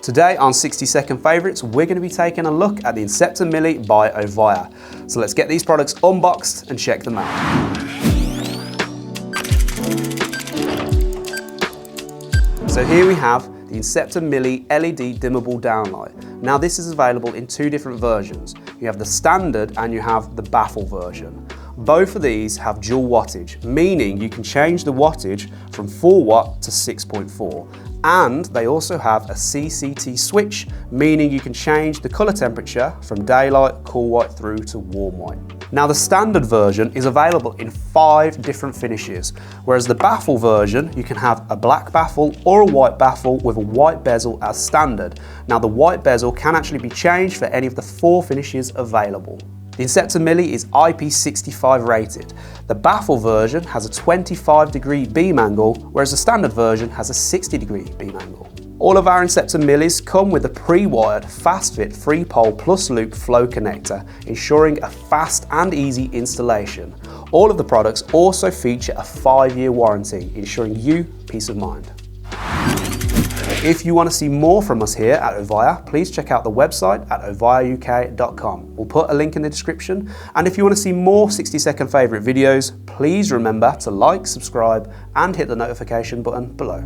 Today on 60-second favourites, we're going to be taking a look at the Inceptor Milli by Ovia. So let's get these products unboxed and check them out. So here we have the Inceptor Milli LED dimmable downlight. Now this is available in two different versions. You have the standard and you have the baffle version. Both of these have dual wattage, meaning you can change the wattage from 4 watt to 6.4. And they also have a CCT switch, meaning you can change the colour temperature from daylight, cool white through to warm white. Now the standard version is available in 5 different finishes, whereas the baffle version, you can have a black baffle or a white baffle with a white bezel as standard. Now the white bezel can actually be changed for any of the 4 finishes available. The Inceptor Milli is IP65 rated. The baffle version has a 25-degree beam angle, whereas the standard version has a 60-degree beam angle. All of our Inceptor Millis come with a pre-wired, fast-fit 3-pole plus loop flow connector, ensuring a fast and easy installation. All of the products also feature a 5-year warranty, ensuring you peace of mind. If you want to see more from us here at Ovia, please check out the website at oviauk.com. We'll put a link in the description. And if you want to see more 60-second favourite videos, please remember to like, subscribe, and hit the notification button below.